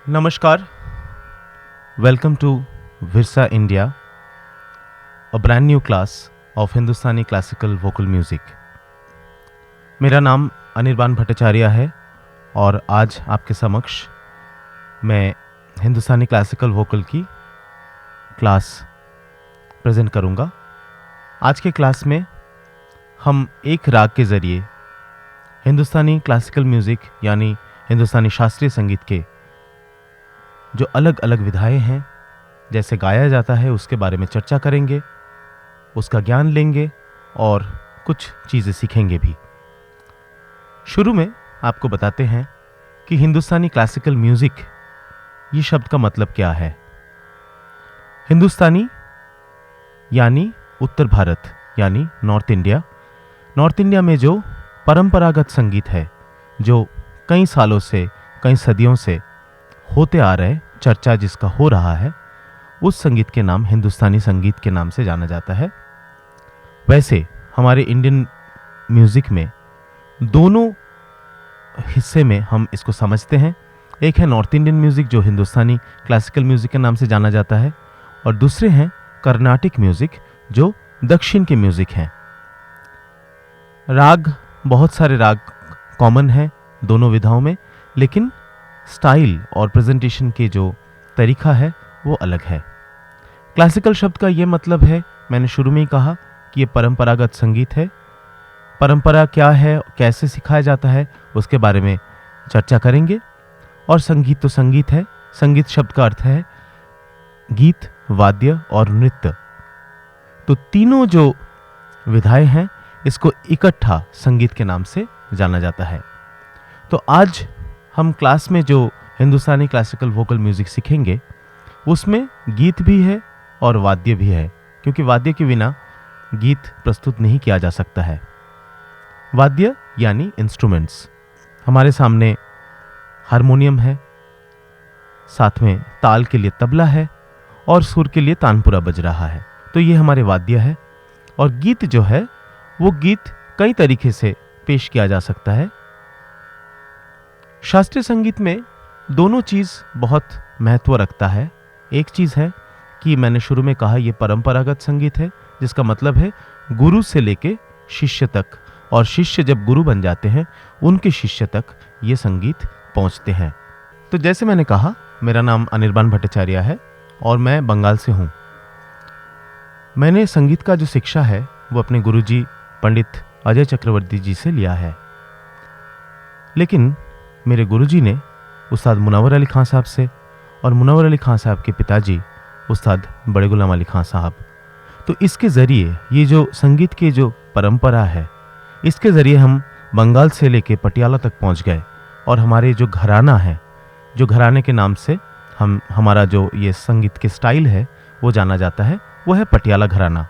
Namaskar, welcome to Virsa India, a brand new class of Hindustani classical vocal music. मेरा नाम अनिर्बान भट्टाचार्य है और आज आपके समक्ष मैं हिंदुस्तानी क्लासिकल वोकल की क्लास प्रेजेंट करूंगा। आज के क्लास में हम एक राग के ज़रिए हिंदुस्तानी क्लासिकल म्यूज़िक यानी हिंदुस्तानी शास्त्रीय संगीत के जो अलग अलग विधाएं हैं, जैसे गाया जाता है, उसके बारे में चर्चा करेंगे, उसका ज्ञान लेंगे और कुछ चीज़ें सीखेंगे भी। शुरू में आपको बताते हैं कि हिंदुस्तानी क्लासिकल म्यूज़िक ये शब्द का मतलब क्या है। हिंदुस्तानी यानी उत्तर भारत यानी नॉर्थ इंडिया। नॉर्थ इंडिया में जो परंपरागत संगीत है, जो कई सालों से, कई सदियों से होते आ रहे, चर्चा जिसका हो रहा है, उस संगीत के नाम हिंदुस्तानी संगीत के नाम से जाना जाता है। वैसे हमारे इंडियन म्यूज़िक में दोनों हिस्से में हम इसको समझते हैं। एक है नॉर्थ इंडियन म्यूज़िक जो हिंदुस्तानी क्लासिकल म्यूज़िक के नाम से जाना जाता है, और दूसरे हैं कर्नाटिक म्यूज़िक जो दक्षिण के म्यूज़िक हैं। राग, बहुत सारे राग कॉमन हैं दोनों विधाओं में, लेकिन स्टाइल और प्रेजेंटेशन के जो तरीका है वो अलग है। क्लासिकल शब्द का ये मतलब है, मैंने शुरू में ही कहा कि ये परंपरागत संगीत है। परंपरा क्या है, कैसे सिखाया जाता है, उसके बारे में चर्चा करेंगे। और संगीत तो संगीत है। संगीत शब्द का अर्थ है गीत, वाद्य और नृत्य। तो तीनों जो विधाएं हैं, इसको इकट्ठा संगीत के नाम से जाना जाता है। तो आज हम क्लास में जो हिंदुस्तानी क्लासिकल वोकल म्यूज़िक सीखेंगे, उसमें गीत भी है और वाद्य भी है, क्योंकि वाद्य के बिना गीत प्रस्तुत नहीं किया जा सकता है। वाद्य यानी इंस्ट्रूमेंट्स। हमारे सामने हारमोनियम है, साथ में ताल के लिए तबला है और सुर के लिए तानपुरा बज रहा है। तो ये हमारे वाद्य है। और गीत जो है वो गीत कई तरीके से पेश किया जा सकता है। शास्त्रीय संगीत में दोनों चीज़ बहुत महत्व रखता है। एक चीज़ है कि मैंने शुरू में कहा, ये परंपरागत संगीत है, जिसका मतलब है गुरु से लेके शिष्य तक, और शिष्य जब गुरु बन जाते हैं उनके शिष्य तक ये संगीत पहुंचते हैं। तो जैसे मैंने कहा, मेरा नाम अनिर्बान भट्टाचार्य है और मैं बंगाल से हूँ। मैंने संगीत का जो शिक्षा है वो अपने गुरुजी पंडित अजय चक्रवर्ती जी से लिया है, लेकिन मेरे गुरुजी ने उस्ताद मुनव्वर अली खां साहब से, और मुनव्वर अली खां साहब के पिताजी उस्ताद बड़े गुलाम अली खां साहब। तो इसके ज़रिए ये जो संगीत की जो परंपरा है, इसके ज़रिए हम बंगाल से लेके पटियाला तक पहुंच गए। और हमारे जो घराना है, जो घराने के नाम से हमारा जो ये संगीत के स्टाइल है वो जाना जाता है, वो है पटियाला घराना।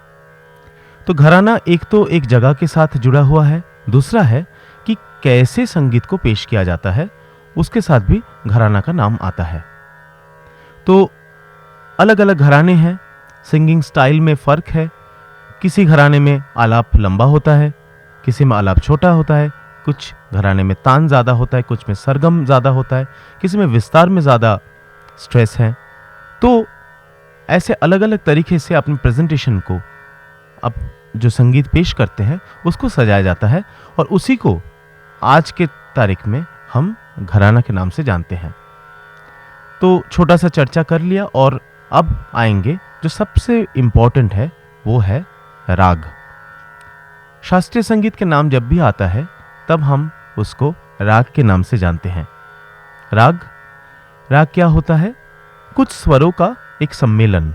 तो घराना एक तो एक जगह के साथ जुड़ा हुआ है, दूसरा है कि कैसे संगीत को पेश किया जाता है, उसके साथ भी घराना का नाम आता है। तो अलग अलग घराने हैं, सिंगिंग स्टाइल में फ़र्क है। किसी घराने में आलाप लंबा होता है, किसी में आलाप छोटा होता है, कुछ घराने में तान ज़्यादा होता है, कुछ में सरगम ज़्यादा होता है, किसी में विस्तार में ज़्यादा स्ट्रेस है। तो ऐसे अलग अलग तरीके से अपने प्रेजेंटेशन को, अब जो संगीत पेश करते हैं, उसको सजाया जाता है, और उसी को आज के तारीख में हम घराना के नाम से जानते हैं। तो छोटा सा चर्चा कर लिया, और अब आएंगे जो सबसे इम्पॉर्टेंट है, वो है राग। शास्त्रीय संगीत के नाम जब भी आता है तब हम उसको राग के नाम से जानते हैं। राग क्या होता है? कुछ स्वरों का एक सम्मेलन।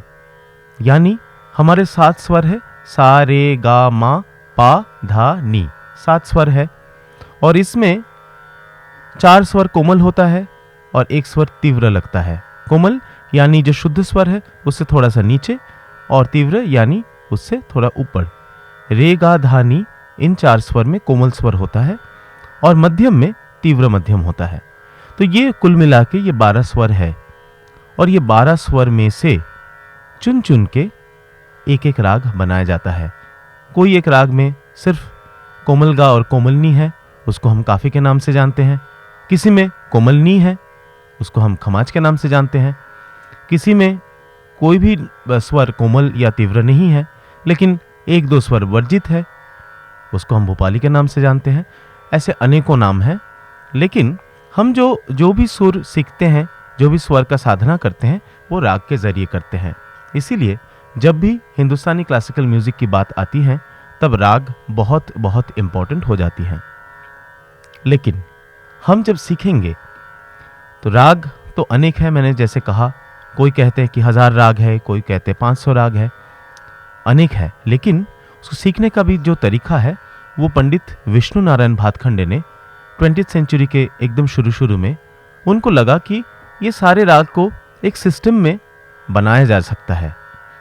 यानी हमारे 7 स्वर है, सा रे गा मा पा धा नी, 7 स्वर है, और इसमें 4 स्वर कोमल होता है और 1 स्वर तीव्र लगता है। कोमल यानी जो शुद्ध स्वर है उससे थोड़ा सा नीचे, और तीव्र यानी उससे थोड़ा ऊपर। रे गा धा नी, इन 4 स्वर में कोमल स्वर होता है, और मध्यम में तीव्र मध्यम होता है। तो ये कुल मिला के ये 12 स्वर है, और ये 12 स्वर में से चुन चुन के एक एक राग बनाया जाता है। कोई एक राग में सिर्फ कोमल गा और कोमल नी है, उसको हम काफ़ी के नाम से जानते हैं। किसी में कोमल नी है, उसको हम खमाज के नाम से जानते हैं। किसी में कोई भी स्वर कोमल या तीव्र नहीं है, लेकिन एक दो स्वर वर्जित है, उसको हम भोपाली के नाम से जानते हैं। ऐसे अनेकों नाम हैं, लेकिन हम जो भी सुर सीखते हैं, जो भी स्वर का साधना करते हैं, वो राग के जरिए करते हैं। इसीलिए जब भी हिंदुस्तानी क्लासिकल म्यूजिक की बात आती है, तब राग बहुत बहुत इम्पोर्टेंट हो जाती हैं। लेकिन हम जब सीखेंगे तो राग तो अनेक है। मैंने जैसे कहा, कोई कहते हैं कि 1000 राग है, कोई कहते हैं 500 राग है, अनेक है। लेकिन उसको सीखने का भी जो तरीका है, वो पंडित विष्णु नारायण भातखंडे ने 20th सेंचुरी के एकदम शुरू में उनको लगा कि ये सारे राग को एक सिस्टम में बनाया जा सकता है,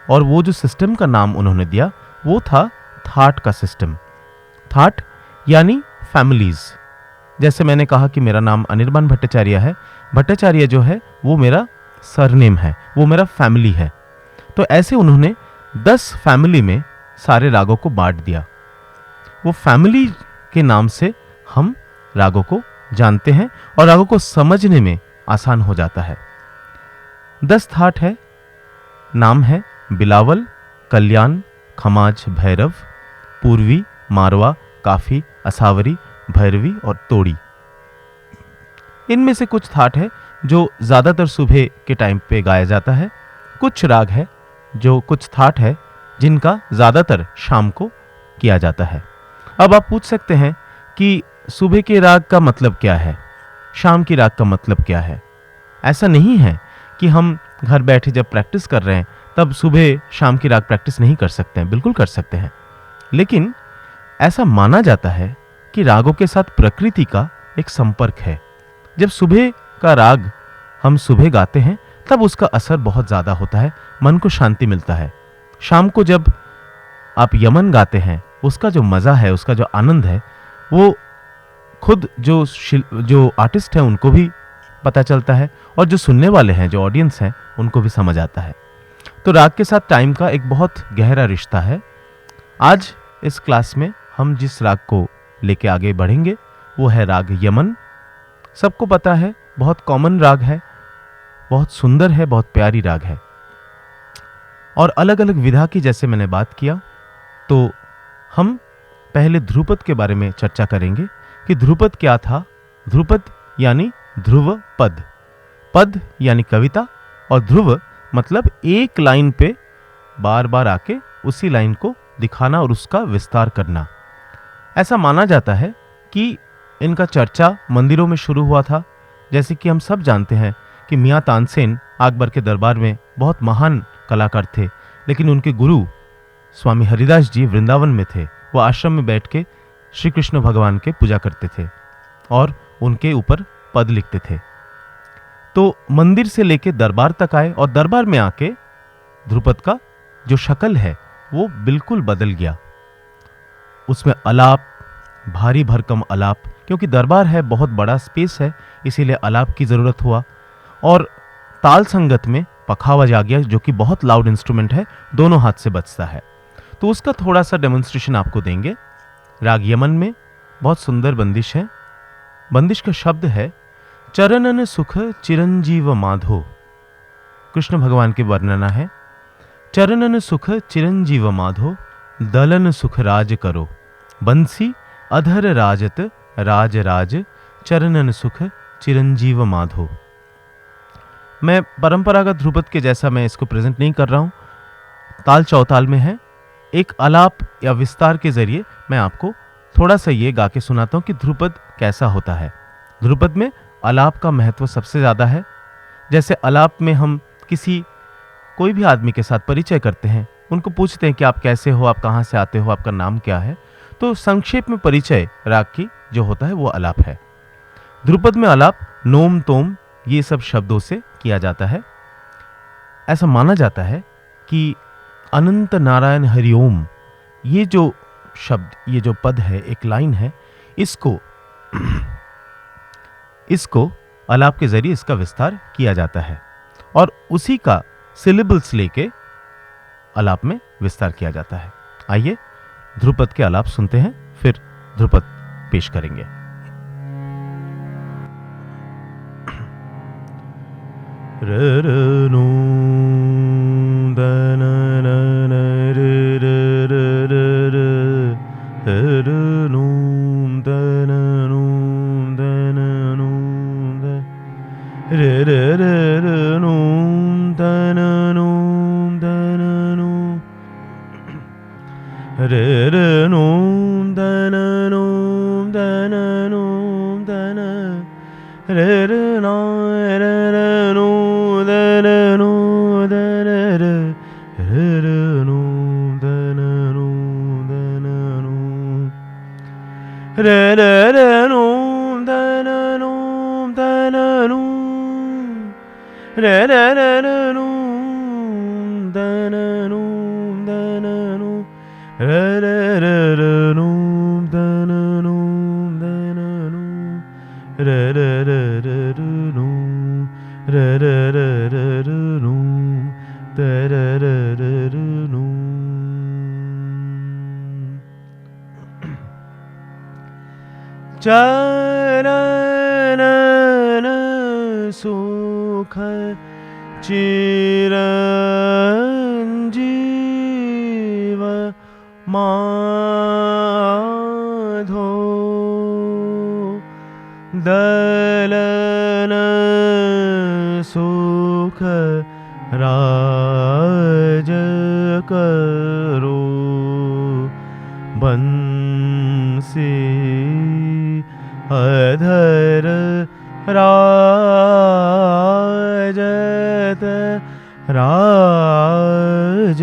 और वो जो सिस्टम का नाम उन्होंने दिया वो था थाट का सिस्टम। थाट यानी फैमिलीज। जैसे मैंने कहा कि मेरा नाम अनिर्बाण भट्टाचार्य है, भट्टाचार्य जो है वो मेरा सरनेम है, वो मेरा फैमिली है। तो ऐसे उन्होंने 10 फैमिली में सारे रागों को बांट दिया। वो फैमिली के नाम से हम रागों को जानते हैं और रागों को समझने में आसान हो जाता है। 10 थाट है, नाम है बिलावल, कल्याण, खमाज, भैरव, पूर्वी, मारवा, काफी, असावरी, भैरवी और तोड़ी। इनमें से कुछ थाट है जो ज्यादातर सुबह के टाइम पे गाया जाता है। कुछ राग है जो कुछ थाट है जिनका ज्यादातर शाम को किया जाता है। अब आप पूछ सकते हैं कि सुबह के राग का मतलब क्या है, शाम की राग का मतलब क्या है। ऐसा नहीं है कि हम घर बैठे जब प्रैक्टिस कर रहे हैं तब सुबह शाम की राग प्रैक्टिस नहीं कर सकते हैं, बिल्कुल कर सकते हैं। लेकिन ऐसा माना जाता है कि रागों के साथ प्रकृति का एक संपर्क है। जब सुबह का राग हम सुबह गाते हैं तब उसका असर बहुत ज़्यादा होता है, मन को शांति मिलता है। शाम को जब आप यमन गाते हैं, उसका जो मज़ा है, उसका जो आनंद है, वो खुद जो आर्टिस्ट हैं उनको भी पता चलता है, और जो सुनने वाले हैं, जो ऑडियंस हैं, उनको भी समझ आता है। तो राग के साथ टाइम का एक बहुत गहरा रिश्ता है। आज इस क्लास में हम जिस राग को लेके आगे बढ़ेंगे वो है राग यमन। सबको पता है, बहुत कॉमन राग है, बहुत सुंदर है, बहुत प्यारी राग है। और अलग अलग विधा की जैसे मैंने बात किया, तो हम पहले ध्रुपद के बारे में चर्चा करेंगे कि ध्रुपद क्या था। ध्रुपद यानी ध्रुव पद, पद यानी कविता, और ध्रुव मतलब एक लाइन पे बार बार आके उसी लाइन को दिखाना और उसका विस्तार करना। ऐसा माना जाता है कि इनका चर्चा मंदिरों में शुरू हुआ था। जैसे कि हम सब जानते हैं कि मियाँ तानसेन अकबर के दरबार में बहुत महान कलाकार थे, लेकिन उनके गुरु स्वामी हरिदास जी वृंदावन में थे। वो आश्रम में बैठ के श्री कृष्ण भगवान के पूजा करते थे और उनके ऊपर पद लिखते थे। तो मंदिर से लेके दरबार तक आए, और दरबार में आके ध्रुपद का जो शक्ल है वो बिल्कुल बदल गया। उसमें अलाप, भारी भरकम अलाप, क्योंकि दरबार है, बहुत बड़ा स्पेस है, इसीलिए अलाप की जरूरत हुआ। और ताल संगत में पखावज आ गया, जो कि बहुत लाउड इंस्ट्रूमेंट है, दोनों हाथ से बजता है। तो उसका थोड़ा सा डेमोन्स्ट्रेशन आपको देंगे। राग यमन में बहुत सुंदर बंदिश है। बंदिश का शब्द है चरणन सुख चिरंजीव माधो। कृष्ण भगवान की वर्णना है, चरणन सुख चिरंजीव माधो, दलन सुख राज करो, बंसी अधर राजत राज राज, चरणन सुख चिरंजीव माधो। मैं परंपरागत ध्रुपद के जैसा मैं इसको प्रेजेंट नहीं कर रहा हूं, ताल चौताल में है। एक आलाप या विस्तार के जरिए मैं आपको थोड़ा सा ये गा के सुनाता हूं कि ध्रुपद कैसा होता है। ध्रुपद में आलाप का महत्व सबसे ज्यादा है। जैसे आलाप में हम कोई भी आदमी के साथ परिचय करते हैं, उनको पूछते हैं कि आप कैसे हो, आप कहाँ से आते हो, आपका नाम क्या है। तो संक्षेप में परिचय राग की जो होता है वो आलाप है। ध्रुपद में आलाप नोम तोम ये सब शब्दों से किया जाता है। ऐसा माना जाता है कि अनंत नारायण हरिओम, ये जो शब्द, ये जो पद है, एक लाइन है, इसको आलाप के जरिए इसका विस्तार किया जाता है, और उसी का सिलेबल्स लेके आलाप में विस्तार किया जाता है। आइए ध्रुपद के आलाप सुनते हैं, फिर ध्रुपद पेश करेंगे। ररनु दननन ररनु दननु दननु ररनु दननु दननु ररनु दननु दननु दन ररना ररनु दननु दनर ररनु दननु दननु ररनु दननु दननु ररनु दननु दननु ररनु दननु दननु ररनु ररनु तररनु चरणन सुख चिरंजीव माधो दलन सुख राज करो बंसी अधर राजत राज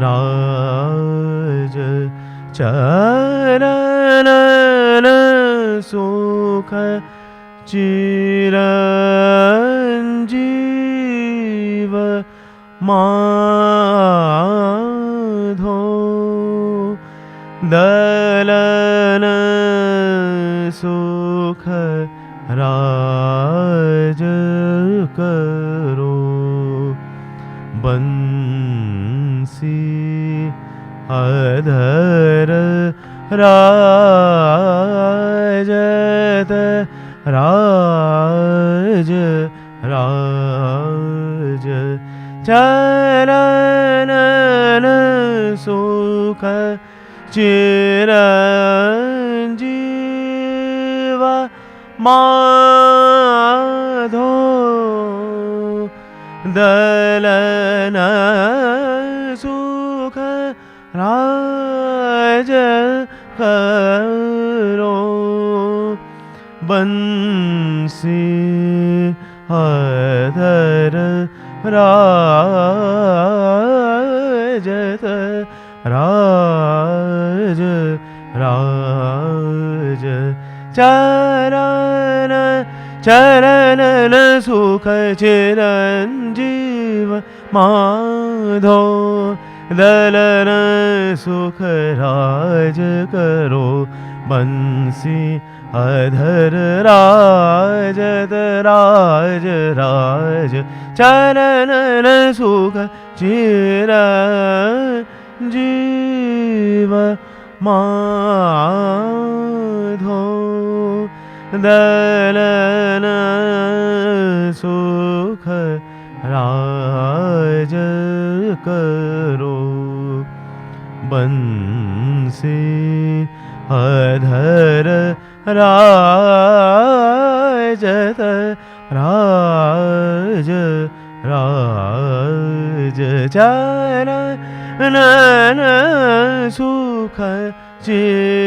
राज चरणन सुख चिरंजीव माधो दलन सुख राज करो बंसी अधर राजत राज राज चरणन सुख चिरंजीव माधो दलन सुख राज करो बंसी अधर राजत राज राज चरण चरणन सुख चिरंजीव माधो दलन सुख राज करो बंसी अधर राजत राज राज चरणन सुख चिरंजीव माधो दलन सुख राज करो बंसी अधर राजत राज राज चरणन सुख चिरंजीव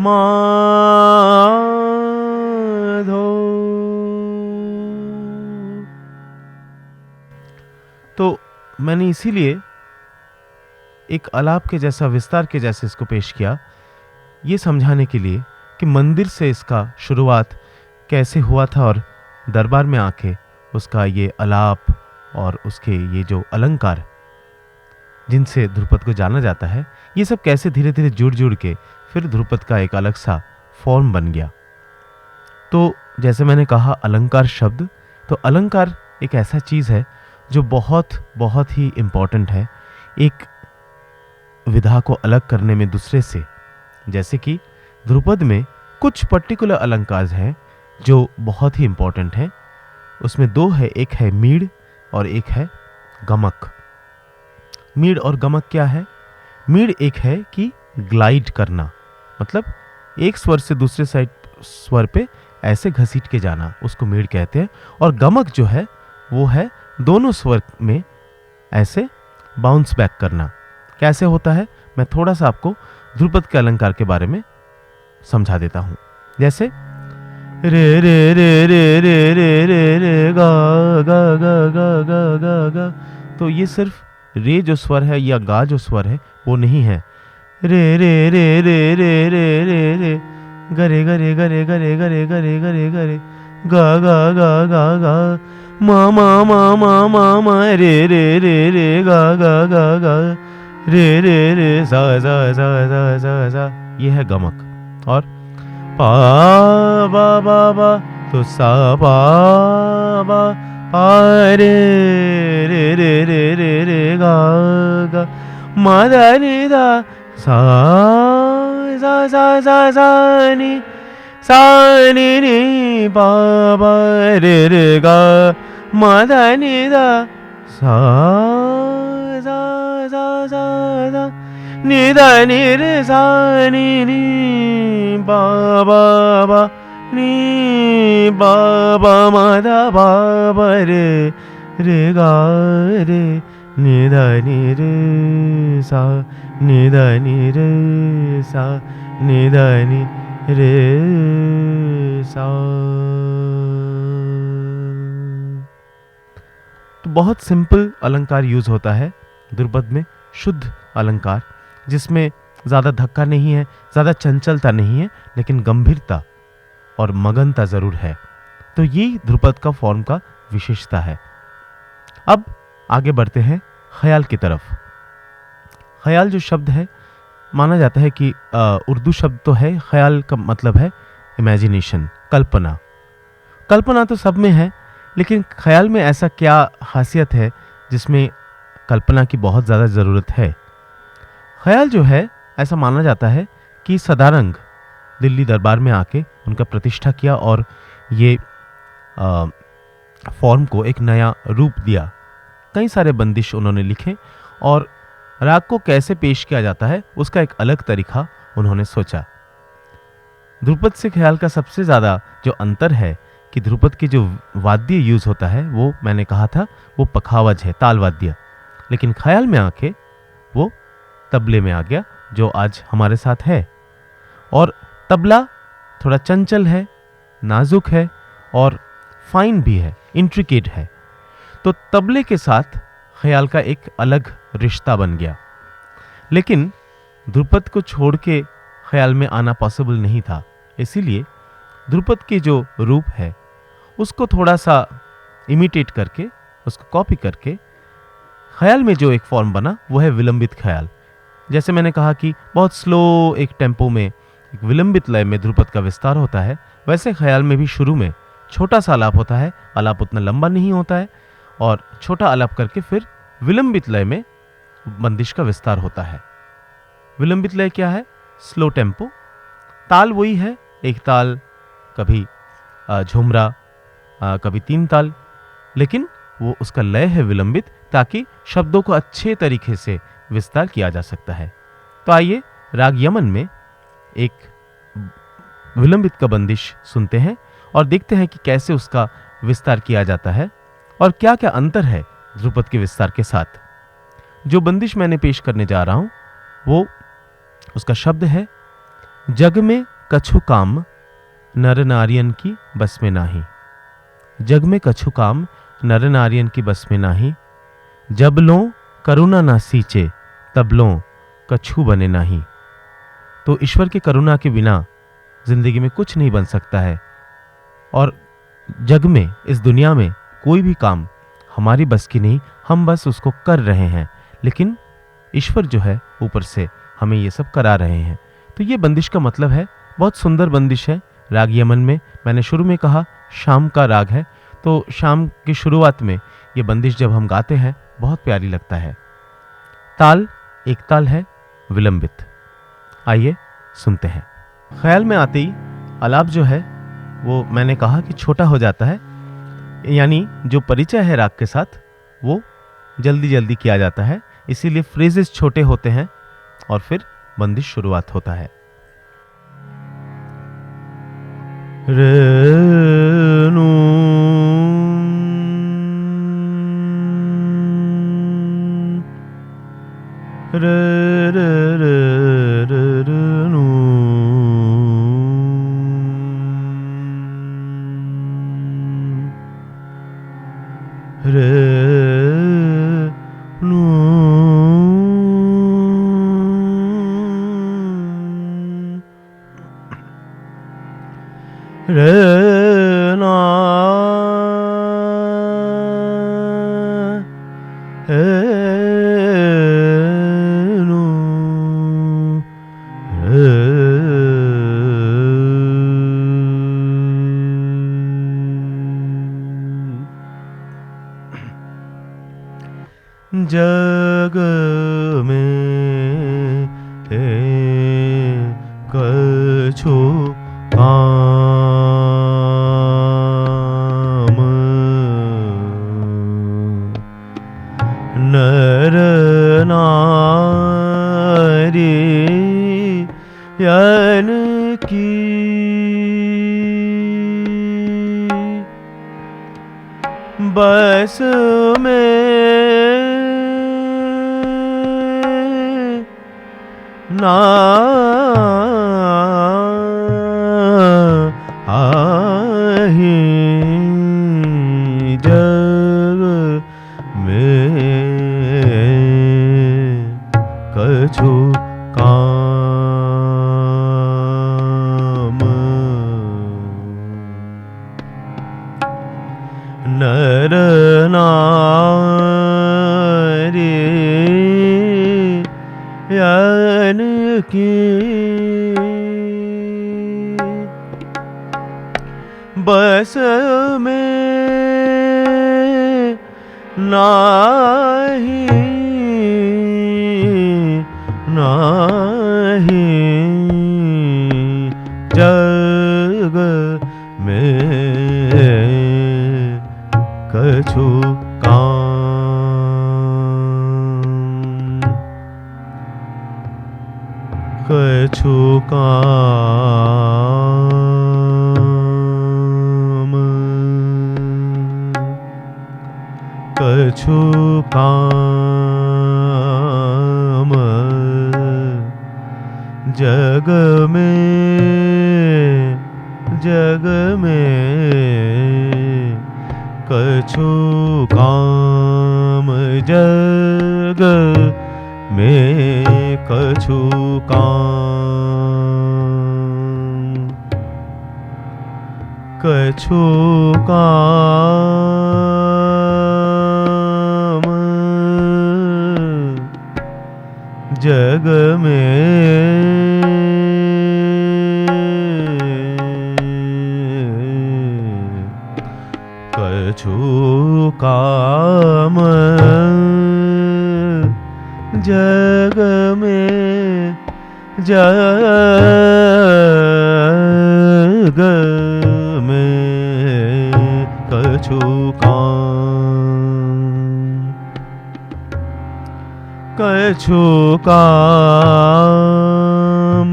माधो। तो मैंने इसीलिए एक आलाप के जैसा, विस्तार के जैसे इसको पेश किया, ये समझाने के लिए कि मंदिर से इसका शुरुआत कैसे हुआ था और दरबार में आके उसका ये आलाप और उसके ये जो अलंकार जिनसे ध्रुपद को जाना जाता है, ये सब कैसे धीरे धीरे जुड़ जुड़ के फिर ध्रुपद का एक अलग सा फॉर्म बन गया। तो जैसे मैंने कहा अलंकार शब्द, तो अलंकार एक ऐसा चीज़ है जो बहुत बहुत ही इम्पॉर्टेंट है एक विधा को अलग करने में दूसरे से। जैसे कि ध्रुपद में कुछ पर्टिकुलर अलंकार हैं जो बहुत ही इंपॉर्टेंट है। उसमें दो है, एक है मीड़ और एक है गमक। मीड़ और गमक क्या है? मीड़ एक है कि ग्लाइड करना, मतलब एक स्वर से दूसरे साइड स्वर पे ऐसे घसीट के जाना, उसको मीड़ कहते हैं। और गमक जो है वो है दोनों स्वर में ऐसे बाउंस बैक करना। कैसे होता है, मैं थोड़ा सा आपको ध्रुपद के अलंकार के बारे में समझा देता हूं। जैसे रे रे रे रे रे रे रे रे गा गा गा गा गा गा गा, तो ये सिर्फ रे जो स्वर है या गा जो स्वर है वो नहीं है। रे रे रे रे रे रे रे रे गरे गरे गरे गरे गरे गरे गरे गरे गा गा गा गा गा मा मा मा मा मा मा रे रे रे रे गा गा गा गा रे रे रे सा सा सा सा सा सा, ये है गमक। और पा बा बा बा तो सा पा बा पा रे रे रे रे रे रे गा गा मा दा नि दा सा सा सा सा सा नि नी पा बा रे रे गा मा दा नि दा सा सा सा सा सा नि दा नि रे सा नि पा बा बा नि पा बा मा दा पा बा रे रे गा रे नि दा नि रे सा नि दा नि रे सा नि दा नि रे सा। तो बहुत सिंपल अलंकार यूज होता है ध्रुपद में, शुद्ध अलंकार, जिसमें ज़्यादा धक्का नहीं है, ज़्यादा चंचलता नहीं है, लेकिन गंभीरता और मगनता ज़रूर है। तो ये ध्रुपद का फॉर्म का विशेषता है। अब आगे बढ़ते हैं ख्याल की तरफ। ख्याल जो शब्द है, माना जाता है कि उर्दू शब्द तो है, ख्याल का मतलब है इमेजिनेशन, कल्पना। कल्पना तो सब में है, लेकिन ख्याल में ऐसा क्या खासियत है जिसमें कल्पना की बहुत ज़्यादा ज़रूरत है? ख्याल जो है, ऐसा माना जाता है कि सदारंग दिल्ली दरबार में आके उनका प्रतिष्ठा किया और ये फॉर्म को एक नया रूप दिया। कई सारे बंदिश उन्होंने लिखे और राग को कैसे पेश किया जाता है उसका एक अलग तरीका उन्होंने सोचा। ध्रुपद से ख्याल का सबसे ज़्यादा जो अंतर है कि ध्रुपद के जो वाद्य यूज होता है वो मैंने कहा था वो पखावज है, ताल वाद्य, लेकिन ख्याल में आके वो तबले में आ गया जो आज हमारे साथ है। और तबला थोड़ा चंचल है, नाजुक है और फाइन भी है, इंट्रिकेट है। तो तबले के साथ ख्याल का एक अलग रिश्ता बन गया। लेकिन ध्रुपद को छोड़ के ख्याल में आना पॉसिबल नहीं था, इसीलिए ध्रुपद के जो रूप है उसको थोड़ा सा इमिटेट करके, उसको कॉपी करके ख्याल में जो एक फॉर्म बना वो है विलंबित ख्याल। जैसे मैंने कहा कि बहुत स्लो एक टेम्पो में, एक विलंबित लय में ध्रुपद का विस्तार होता है, वैसे ख्याल में भी शुरू में छोटा सा आलाप होता है, आलाप उतना लंबा नहीं होता है और छोटा आलाप करके फिर विलंबित लय में बंदिश का विस्तार होता है। विलंबित लय क्या है? Slow tempo. ताल वही है, एक ताल, कभी झुमरा, कभी तीन ताल, लेकिन वो उसका लय है विलंबित, ताकि शब्दों को अच्छे तरीके से विस्तार किया जा सकता है। तो आइए राग यमन में एक विलंबित का बंदिश सुनते हैं और देखते हैं कि कैसे उसका विस्तार किया जाता है और क्या क्या अंतर है ध्रुपद के विस्तार के साथ। जो बंदिश मैंने पेश करने जा रहा हूं वो, उसका शब्द है, जग में कछु काम नर नारियन की बस में नाही। जग में कछु काम नर नारियन की बस में नाही, जब लो करुणा ना सींचे तब लो कछु बने नाही। तो ईश्वर की करुणा के बिना जिंदगी में कुछ नहीं बन सकता है और जग में, इस दुनिया में कोई भी काम हमारी बस की नहीं, हम बस उसको कर रहे हैं, लेकिन ईश्वर जो है ऊपर से हमें ये सब करा रहे हैं। तो ये बंदिश का मतलब है। बहुत सुंदर बंदिश है। राग यमन में मैंने शुरू में कहा शाम का राग है, तो शाम की शुरुआत में ये बंदिश जब हम गाते हैं बहुत प्यारी लगता है। ताल एक ताल है विलंबित। आइए सुनते हैं। ख्याल में आते ही आलाप जो है वो मैंने कहा कि छोटा हो जाता है, यानी जो परिचय है राग के साथ वो जल्दी जल्दी किया जाता है, इसीलिए फ्रेजेस छोटे होते हैं और फिर बंदिश शुरुआत होता है। रेणु रे रे रे रे रेणु रेणु रेना हेनु रे जग में है कछु काम नर नारी यन की बस में ना आही जग में कछु काम नर नारी यन की बस में नाही नाही जग में कछु काम कछु काम कछु काम जग में कछु काम जग में कछु काम कछु काम जग में कछु काम जग में जग में कछु काम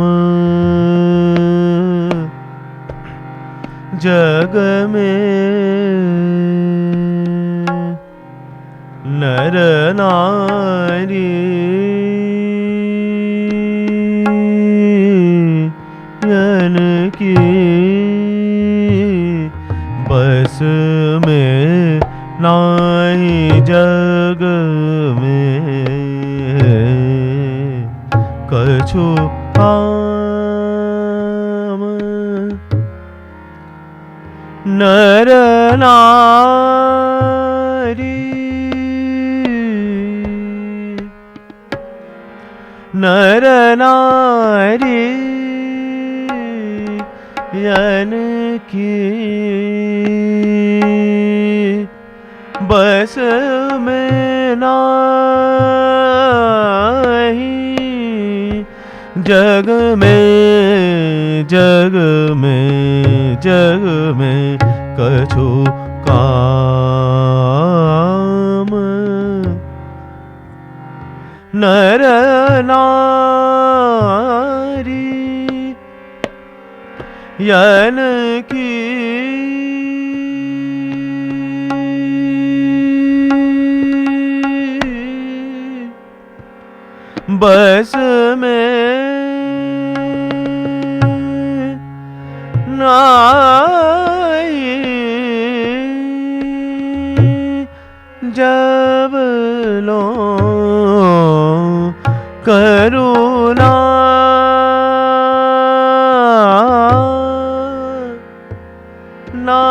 जग में नर नारी यन की बस में नाही जग में कछु काम नर नारी नर नारी यन की बस में नाही जग में जग में कछु काम नर नारी यन की बस में नाई जब लो करुणा ना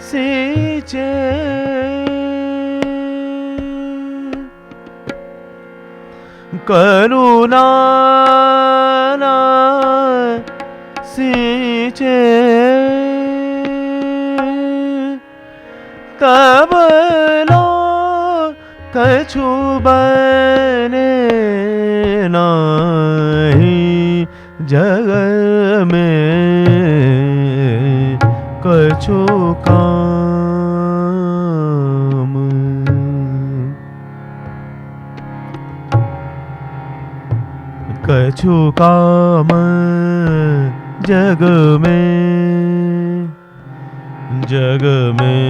सींचे करुणा ना सींचे तब लो कछु बने नहीं जग में कछु काम कछु काम जग में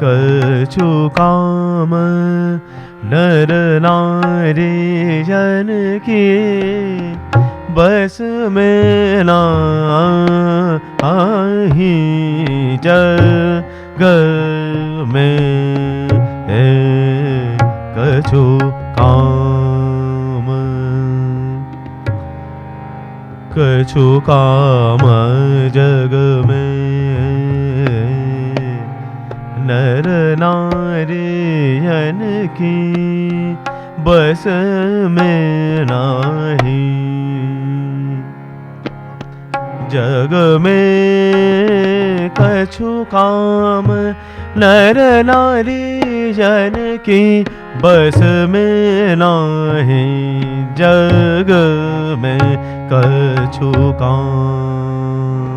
कछु काम नर नारी जन की बस में नाही जग में कछु काम कछु काम जग में नर नारी जन की बस में नाही जग में कछु काम नर नारी जन की बस में नाही जग में कछु काम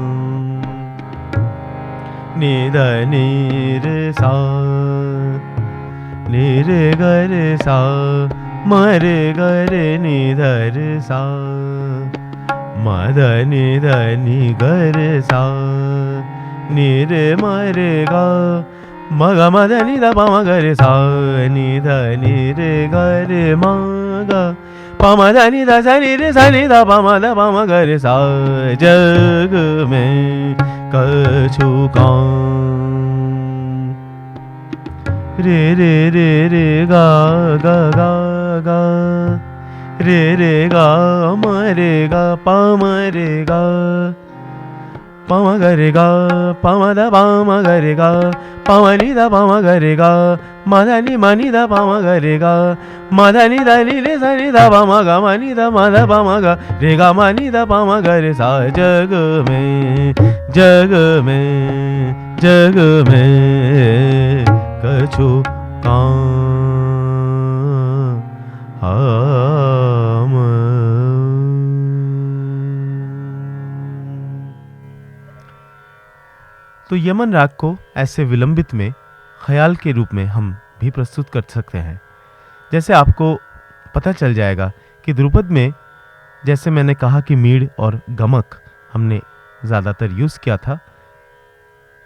निध नीर सा नीर गर सा मर गर निधर सा मद निध नि गर सा नीर मर गा मग मद निध पम गर सा निध नीर गर मग पम ध निध स निर स निध पम ध पम गर सा जग में कछु काम रे रे रे रे गा गा गा गा रे रे गा म रे गा पम रे गा पम ग रे गा पम ध पम ग रे गा पम नि ध पम ग रे गा म ध नि म नि ध पम ग रे गा म ध नि ध नि रे स नि ध पम ग म नि ध म ध पम ग रे गा म नि ध पम ग रे सा जग में कछु काम तो यमन राग को ऐसे विलंबित में ख्याल के रूप में हम भी प्रस्तुत कर सकते हैं। जैसे आपको पता चल जाएगा कि ध्रुपद में जैसे मैंने कहा कि मीड़ और गमक हमने ज़्यादातर यूज़ किया था,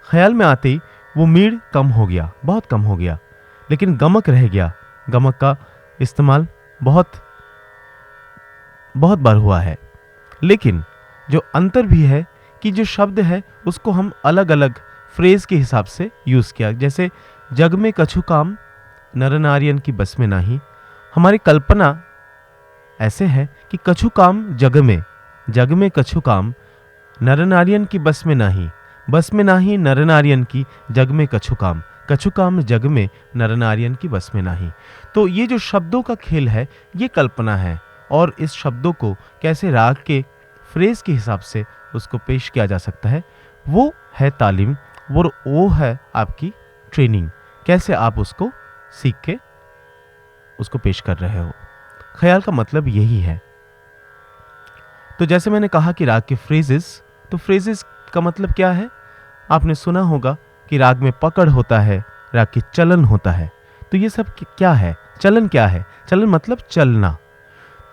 ख्याल में आते ही वो मीड़ कम हो गया, बहुत कम हो गया, लेकिन गमक रह गया। गमक का इस्तेमाल बहुत बार हुआ है। लेकिन जो अंतर भी है कि जो शब्द है उसको हम अलग अलग फ्रेज के हिसाब से यूज़ किया। जैसे जग में कछु काम नर नारियन की बस में नाही, हमारी कल्पना ऐसे है कि कछु काम जग में कछु काम नर नारियन की बस में नाही नर नारियन की जग में कछु काम जग में नर नारियन की बस में नाही। तो ये जो शब्दों का खेल है ये कल्पना है, और इस शब्दों को कैसे राग के फ्रेज के हिसाब से उसको पेश किया जा सकता है वो है तालीम, वो है आपकी ट्रेनिंग, कैसे आप उसको सीख के उसको पेश कर रहे हो। ख्याल का मतलब यही है। तो जैसे मैंने कहा कि राग के फ्रेजेस तो फ्रेजेस का मतलब क्या है? आपने सुना होगा कि राग में पकड़ होता है, राग की चलन होता है। तो ये सब क्या है? चलन क्या है? चलन मतलब चलना।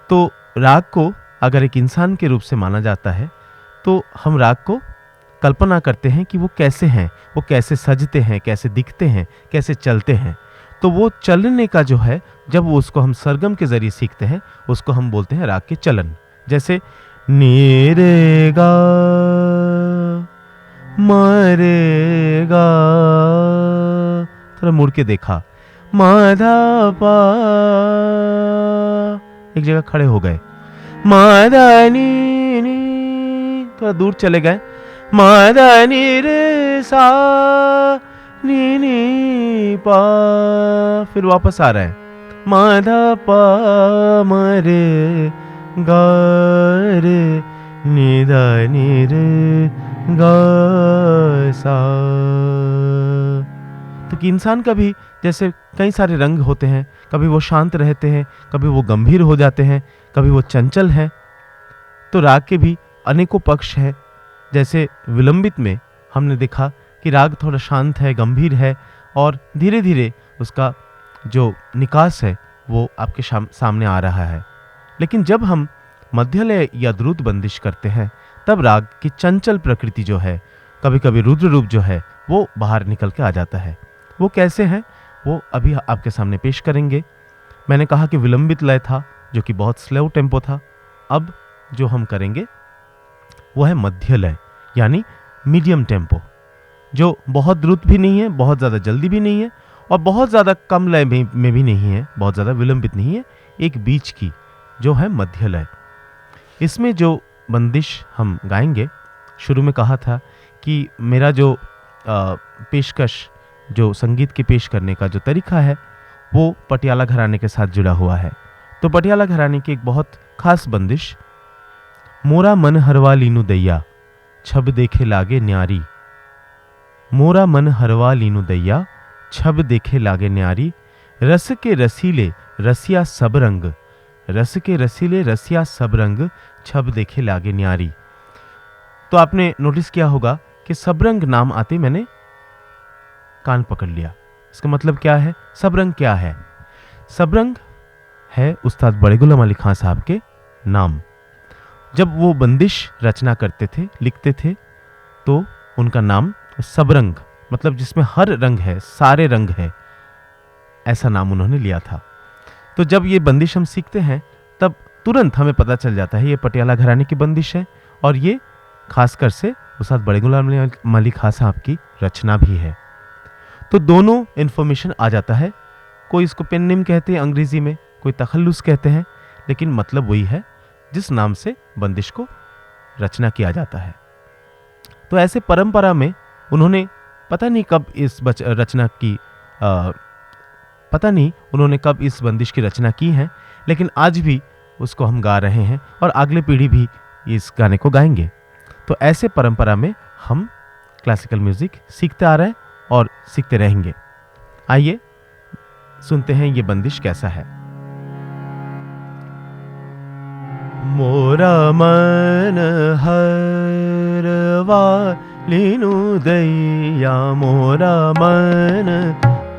तो राग को अगर एक इंसान के रूप से माना जाता है तो हम राग को कल्पना करते हैं कि वो कैसे हैं, वो कैसे सजते हैं, कैसे दिखते हैं, कैसे चलते हैं। तो वो चलने का जो है, जब वो उसको हम सरगम के जरिए सीखते हैं, उसको हम बोलते हैं राग के चलन। जैसे नी रे गा मा रे गा, थोड़ा मुड़ के देखा, मा धा पा, एक जगह खड़े हो गए, मा धा नी नी, थोड़ा दूर चले गए, मा धा नी रे सा नी नी पा, फिर वापस आ रहे हैं, मा धा पा मा रे गा रे नी धा नी रे गा सा। तो कि इंसान का भी जैसे कई सारे रंग होते हैं, कभी वो शांत रहते हैं, कभी वो गंभीर हो जाते हैं, कभी वो चंचल हैं। तो राग के भी अनेकों पक्ष है। जैसे विलंबित में हमने देखा कि राग थोड़ा शांत है, गंभीर है और धीरे धीरे उसका जो निकास है वो आपके सामने आ रहा है। लेकिन जब हम मध्यलय या द्रुत बंदिश करते हैं तब राग की चंचल प्रकृति जो है, कभी कभी रुद्र रूप जो है, वो बाहर निकल के आ जाता है। वो कैसे है वो अभी आपके सामने पेश करेंगे। मैंने कहा कि विलंबित लय था जो कि बहुत स्लो टेम्पो था। अब जो हम करेंगे वो है मध्य लय यानी मीडियम टेम्पो, जो बहुत द्रुत भी नहीं है, बहुत ज़्यादा जल्दी भी नहीं है और बहुत ज़्यादा कम लय में भी नहीं है, बहुत ज़्यादा विलंबित नहीं है, एक बीच की जो है मध्य लय। इसमें जो बंदिश हम गाएंगे, शुरू में कहा था कि मेरा जो पेशकश, जो संगीत के पेश करने का जो तरीका है वो पटियाला घराने के साथ जुड़ा हुआ है। तो पटियाला घराने की एक बहुत खास बंदिश, मोरा मन हरवा लीनू दैया छब देखे लागे न्यारी, मोरा मन हरवा लीनू दैया छब देखे लागे न्यारी, रस के रसीले रसिया सब रंग, रस के रसीले रसिया सब रंग छब देखे लागे न्यारी। तो आपने नोटिस किया होगा कि सबरंग नाम आते मैंने कान पकड़ लिया। इसका मतलब क्या है? सबरंग क्या है? सबरंग है उस्ताद बड़े गुलाम अली खां साहब के नाम। जब वो बंदिश रचना करते थे, लिखते थे, तो उनका नाम सबरंग, मतलब जिसमें हर रंग है, सारे रंग है, ऐसा नाम उन्होंने लिया था। तो जब ये बंदिश हम सीखते हैं तब तुरंत हमें पता चल जाता है ये पटियाला घराने की बंदिश है और ये खासकर से उस्ताद बड़े गुलाम अली खां साहब की रचना भी है। तो दोनों इन्फॉर्मेशन आ जाता है। कोई इसको पेन नेम कहते हैं अंग्रेजी में, कोई तखल्लुस कहते हैं, लेकिन मतलब वही है जिस नाम से बंदिश को रचना किया जाता है। तो ऐसे परंपरा में उन्होंने पता नहीं कब इस रचना की पता नहीं उन्होंने कब इस बंदिश की रचना की है, लेकिन आज भी उसको हम गा रहे हैं और अगली पीढ़ी भी इस गाने को गाएंगे। तो ऐसे परंपरा में हम क्लासिकल म्यूजिक सीखते आ रहे हैं और सीखते रहेंगे। आइए सुनते हैं ये बंदिश कैसा है। मोरा मन हरवा लीनू दैया, मोरा मन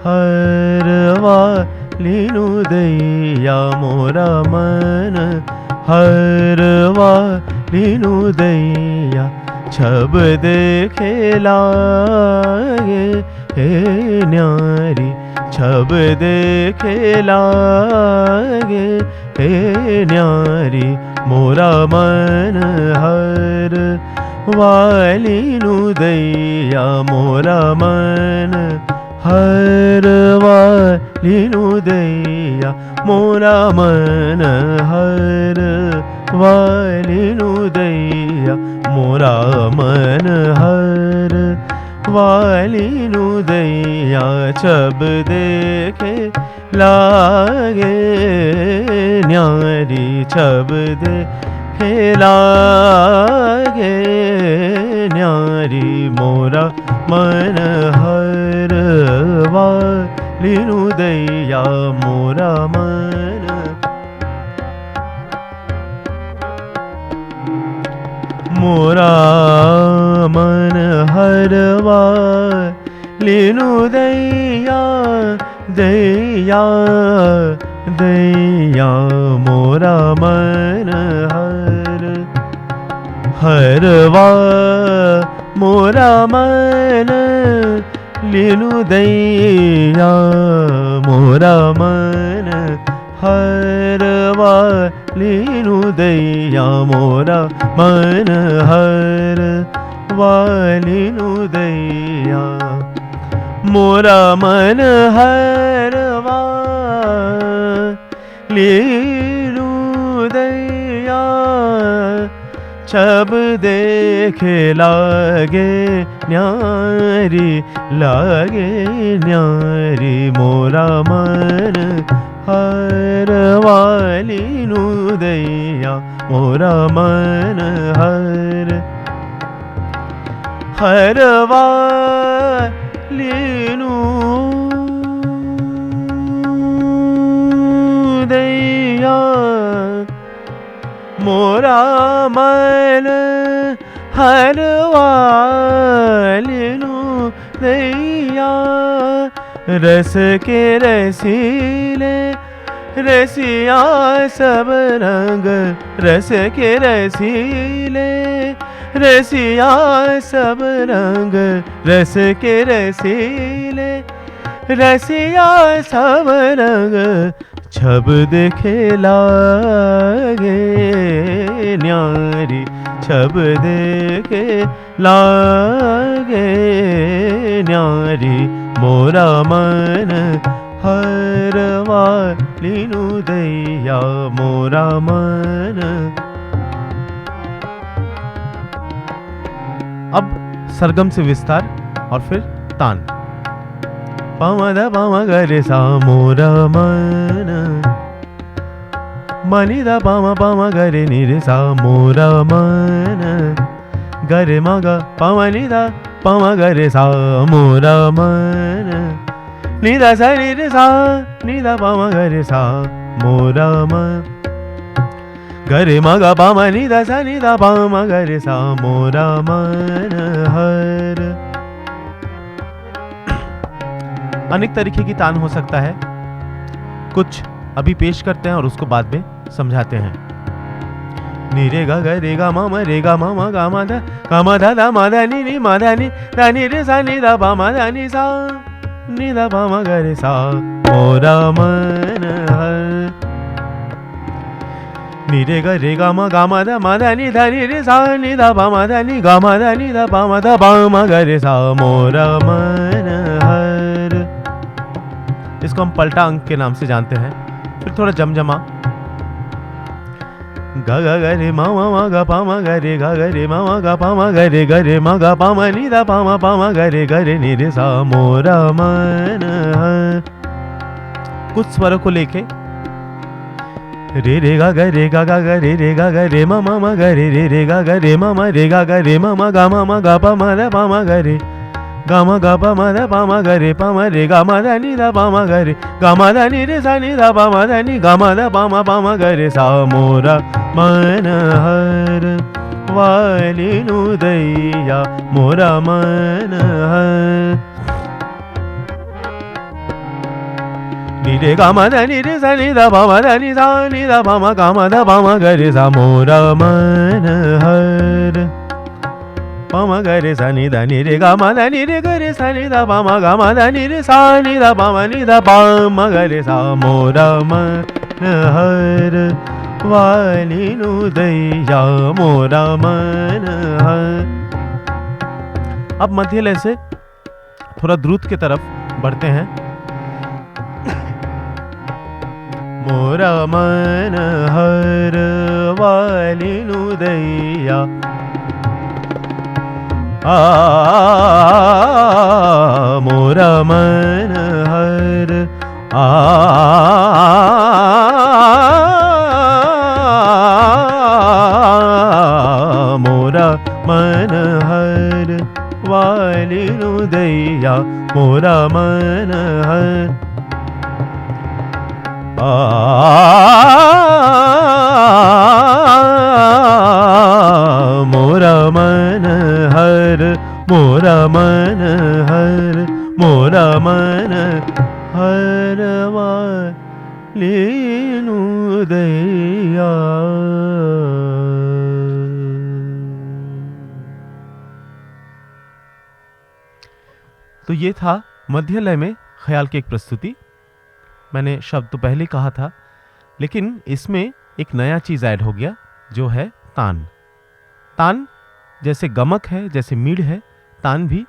हरवा लीनू दैया, मोरा मन हरवा लीनू दैया, छब देखे लागे हे न्यारी, छब देखे लागे हे न्यारी, मोरा मन हर वालीनू दैया, मोरा मन हर वालीनू दैया, मोरा मन हर वालीनू दैया, मोरा मन हर वालीनू दैया, छब देखे लागे न्यारी, छब देखे लागे न्यारी, मोरा मन हर वालीनू दैया, मोरा मन मोरा मन हरवा लीनु दैया दैया दैया मोरा मन हरवा मोरा मन लीनु दैया मोरा मन हरवा लीनु दैया मोरा मन हरवा लीनु दैया मोरा मन हरवा लीनु दैया छब देखे लागे न्यारी लागे न्यारी मोरा मन हरवा लीनु दैया मोरा मन हरवा लीनु दैया मोरा मन हरवा लीनु दैया रस के रसीले रसिया सब रंग रस के रसीले रसिया सब रंग रस के रसीले रसिया सब रंग छब देखे लागे न्यारी छब देखे लागे न्यारी मोरा मन हरवा लीनु दैया मोरा मन। अब सरगम से विस्तार और फिर तान। पामा पामा गरे सा मोरा मन मनी दा पामा पामा गरे निरे सा मोरा मन गरे मगा पामा निदा पामा गरे सा मोरा मन निदा सा निरे सा निदा पामा गरे सा मोरा मन गरे मगा पामा निदा सा निदा पामा गरे सा मोरा मन हर। अनेक तरीके की तान हो सकता है, कुछ अभी पेश करते हैं और उसको बाद में समझाते हैं। नी रे गा ग रे गा मा रे गा मा गा मा धा धा मा धा नी मा धा नी रे सा नी धा पा मा धा नी सा नी धा पा मा ग रे सा मोरा मन नी रे गा मा धा नी धा नी रे सा नी धा पा मा धा नी गा मा धा नी धा पा मा ग रे सा मोरा मन हर। इसको हम पलटा अंक के नाम से जानते हैं। फिर थोड़ा जमजमा गा गा ग रे मा गा पा मा ग रे गा ग रे मा गा पा मा ग रे मा गा पा मा नी दा पा मा ग रे नी रे सा मोरा मन। कुछ स्वरों को लेके रे गा ग रे गा रे मा ग रे गा ग रे मा रे गा ग रे मा गा पा मा ग रे गा मा गा पा मा ग रे पा मा रे गा मा धा नी धा पा मा ग रे गा मा धा नी रे सा नी धा पा मा धा नी गा मा धा पा मा ग रे सा मोरा मन हर वालीनु दैया मोरा मन हर। नी रे गा मा धा नी रे सा नी धा पा मा धा नी सा नी धा पा मा गा मा धा पा मा ग रे सा मोरा मन हर पा मा ग रे सा नी धा नी रे गा मा धा नी रे ग रे सा नी धा पा मा गा मा धा नी रे सा नी धा पा मा नी धा पा मा ग रे सा मोरा मन हर वालीनु दैया मोरा मन हर। अब मध्य लय से थोड़ा द्रुत की तरफ बढ़ते हैं। मोरा मन हर वालीनु दैया मोरा मन हर मोरा मन हर वालीनु दैया मोरा मन हर मोरा मन हर, मोरा मन हर, मोरा मन हरवा लीनु दैया। तो ये था मध्य लय में ख्याल की एक प्रस्तुति। मैंने शब्द तो पहले कहा था, लेकिन इसमें एक नया चीज ऐड हो गया जो है तान। तान जैसे गमक है, जैसे मीड़ है, तान भी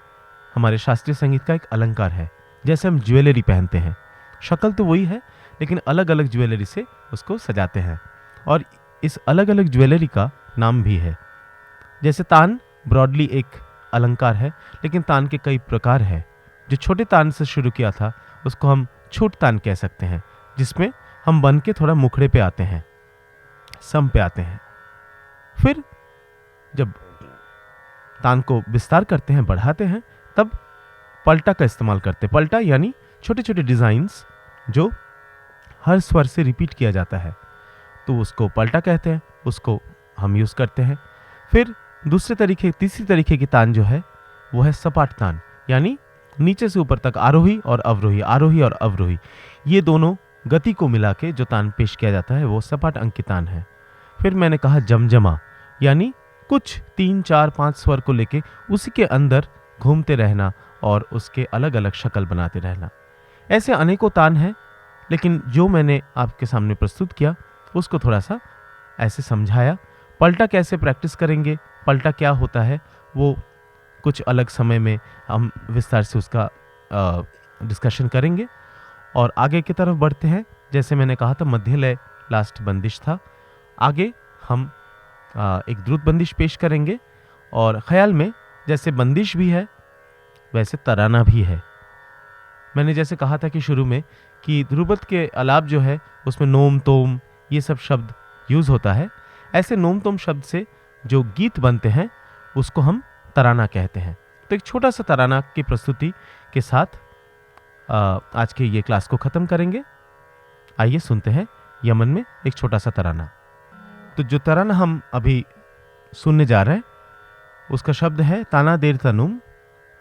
हमारे शास्त्रीय संगीत का एक अलंकार है। जैसे हम ज्वेलरी पहनते हैं, शक्ल तो वही है लेकिन अलग अलग ज्वेलरी से उसको सजाते हैं, और इस अलग अलग ज्वेलरी का नाम भी है। जैसे तान ब्रॉडली एक अलंकार है, लेकिन तान के कई प्रकार हैं। जो छोटे तान से शुरू किया था उसको हम छोट तान कह सकते हैं, जिसमें हम बन के थोड़ा मुखड़े पे आते हैं, सम पे आते हैं। फिर जब तान को विस्तार करते हैं, बढ़ाते हैं, तब पलटा का इस्तेमाल करते हैं। पलटा यानी छोटे छोटे डिजाइन्स जो हर स्वर से रिपीट किया जाता है, तो उसको पलटा कहते हैं, उसको हम यूज करते हैं। फिर तीसरी तरीके की तान जो है वो है सपाट तान, यानी नीचे से ऊपर तक आरोही और अवरोही, आरोही और अवरोही, ये दोनों गति को मिला के जो तान पेश किया जाता है वो सपाट अंक की तान है। फिर मैंने कहा जमजमा, यानी कुछ 3, 4, 5 स्वर को लेके उसी के अंदर घूमते रहना और उसके अलग अलग शक्ल बनाते रहना। ऐसे अनेकों तान हैं, लेकिन जो मैंने आपके सामने प्रस्तुत किया उसको थोड़ा सा ऐसे समझाया। पलटा कैसे प्रैक्टिस करेंगे, पलटा क्या होता है, वो कुछ अलग समय में हम विस्तार से उसका डिस्कशन करेंगे। और आगे की तरफ बढ़ते हैं। जैसे मैंने कहा था मध्य लय लास्ट बंदिश था, आगे हम एक द्रुत बंदिश पेश करेंगे। और ख्याल में जैसे बंदिश भी है वैसे तराना भी है। मैंने जैसे कहा था कि शुरू में कि ध्रुपद के अलाप जो है उसमें नोम तोम ये सब शब्द यूज होता है। ऐसे नोम तोम शब्द से जो गीत बनते हैं उसको हम तराना कहते हैं। तो एक छोटा सा तराना की प्रस्तुति के साथ आज के ये क्लास को खत्म करेंगे। आइए सुनते हैं यमन में एक छोटा सा तराना। तो जो तराना हम अभी सुनने जा रहे हैं उसका शब्द है ताना देर तनुम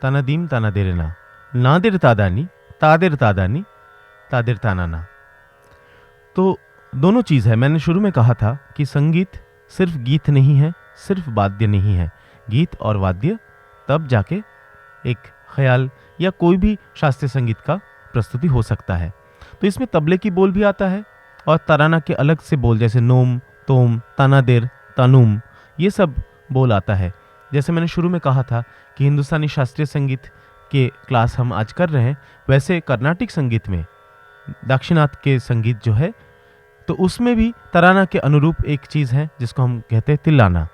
तानादीम ताना देरना, नादिर तादानी तादिर तादानी तादिर तानाना। तो दोनों चीज है। मैंने शुरू में कहा था कि संगीत सिर्फ गीत नहीं है, सिर्फ वाद्य नहीं है। गीत और वाद्य तब जाके एक ख्याल या कोई भी शास्त्रीय संगीत का प्रस्तुति हो सकता है। तो इसमें तबले की बोल भी आता है और तराना के अलग से बोल, जैसे नोम तोम तानादेर तनुम, ये सब बोल आता है। जैसे मैंने शुरू में कहा था कि हिंदुस्तानी शास्त्रीय संगीत के क्लास हम आज कर रहे हैं, वैसे कर्नाटिक संगीत में दाक्षिणात्य के संगीत जो है तो उसमें भी तराना के अनुरूप एक चीज़ है जिसको हम कहते हैं तिल्लाना।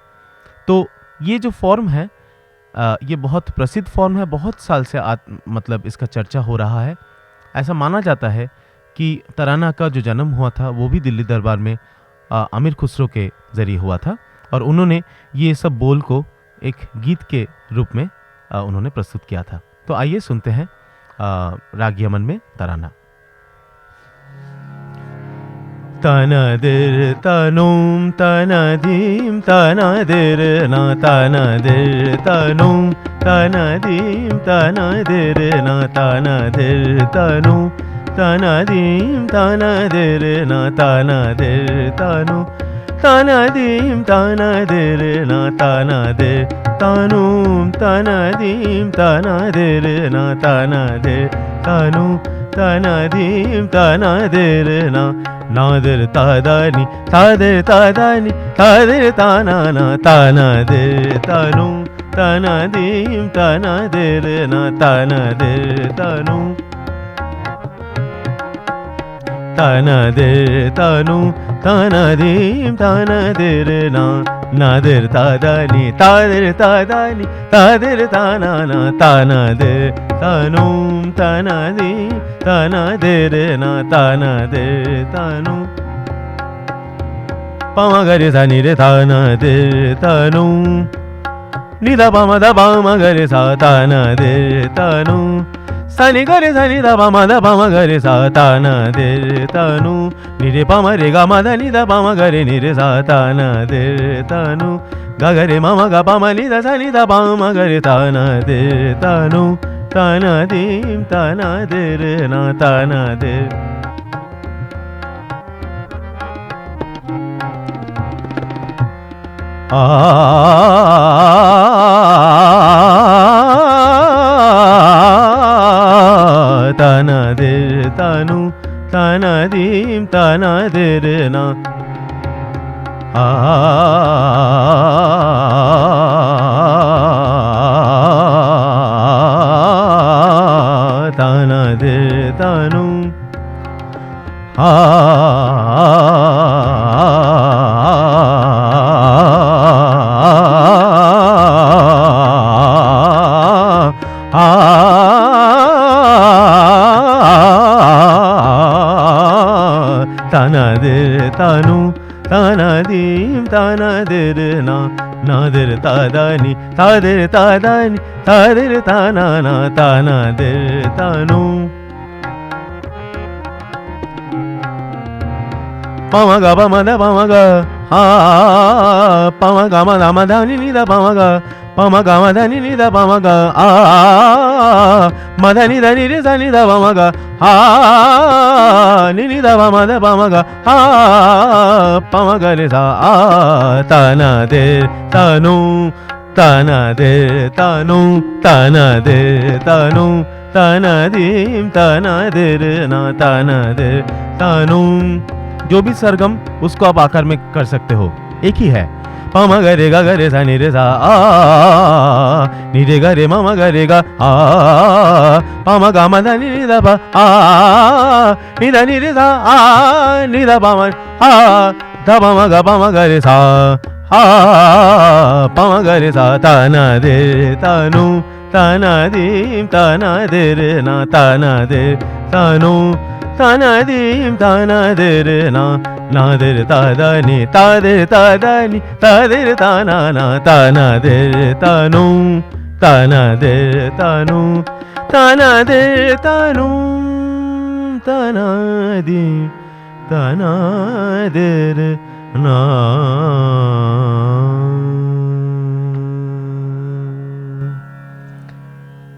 तो ये जो फॉर्म है ये बहुत प्रसिद्ध फॉर्म है, बहुत साल से मतलब इसका चर्चा हो रहा है। ऐसा माना जाता है कि तराना का जो जन्म हुआ था वो भी दिल्ली दरबार में अमीर खुसरो के जरिए हुआ था और उन्होंने ये सब बोल को एक गीत के रूप में उन्होंने प्रस्तुत किया था। तो आइए सुनते हैं राग यमन में तराना। तनदिर तनुम तनदीम तनदिर ना तनदिर तनुम तनदीम तनदिर ना तनदिर तनुम तनदीम तनदिर ना तनदिर तनु तनदीम तनदिर ना तनदिर तनुम तनदीम तनदिर ना तनदिर तनु तनदीम तनदिर ना नादिर तादानी तादिर तादानी तादिर तानाना तानादिर तनु तनदीम तनदिर ना तनदिर तनु तनदिर तनु तनदीम तनदिर ना नादिर तादानी तादिर तादानी तादिर तानाना तानादिर तनुम तनदीम तनदिर ना तनदिर तनु पमगरे सा निरे तनदिर तनु निदा पम दा पमगरे सा तनदिर तनु सनि गरे सनि द पम गरे सा ता न दे तनु नि रे पम रे ग म ध नि द पम गरे नि रे सा ता न दे तनु ग गरे म ग पम नि द सा नि द पम गरे ता न दे तनु ता न दीम ता न दे रे ना ता न दे तन दे तनु तन दीम तन दे रे ना तन दे तनु तना दे तनु तना दीम तना दे ना ना दे तादानी तादे तादानी तादे ताना ना तना दे तनु पम ग पम द पम ग पम ग म द म ध नि नि द पम ग पम ग म ध नि नि द पम ग म ध नि द नि रे स नि द पम ग नि नि द पम द पम ग पम ग रे सा तन दे तनु तन दे तनु तन दे तनु तन दीम तन दे रे ना तन दे तनु जो भी सरगम उसको आप आकार में कर सकते हो, एक ही है। पम गरे गा गरे सा नि रे सा नि रे गा रे मम गरे गा पम गा म ध नि द प नि द नि रे सा नि द प म ध पम ग पम गरे सा पम गरे सा तना दे तनु तना दीम तना दे रे ना तना दे तनु तना दीम तना दे रे ना ना दे तादा नि तादे तादानी तादे ताना ना तना दे तनु तना दे तनु तना दे तनु तना दी तना दे रे ना।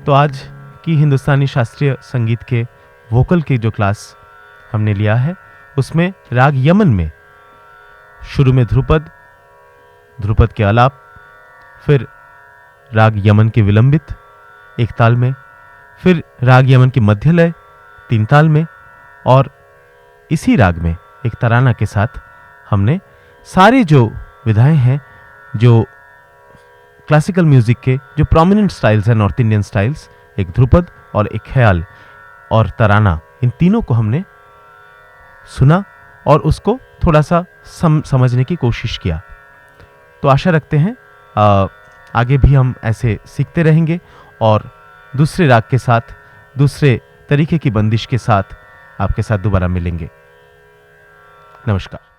तो आज की हिंदुस्तानी शास्त्रीय संगीत के वोकल की जो क्लास हमने लिया है उसमें राग यमन में शुरू में ध्रुपद, ध्रुपद के आलाप, फिर राग यमन के विलंबित एक ताल में, फिर राग यमन की मध्य लय 3 ताल में, और इसी राग में एक तराना के साथ हमने सारी जो विधाएं हैं, जो क्लासिकल म्यूजिक के जो प्रोमिनेंट स्टाइल्स हैं, नॉर्थ इंडियन स्टाइल्स, एक ध्रुपद और एक ख्याल और तराना, इन तीनों को हमने सुना और उसको थोड़ा सा समझने की कोशिश किया। तो आशा रखते हैं आगे भी हम ऐसे सीखते रहेंगे और दूसरे राग के साथ, दूसरे तरीके की बंदिश के साथ आपके साथ दोबारा मिलेंगे। नमस्कार।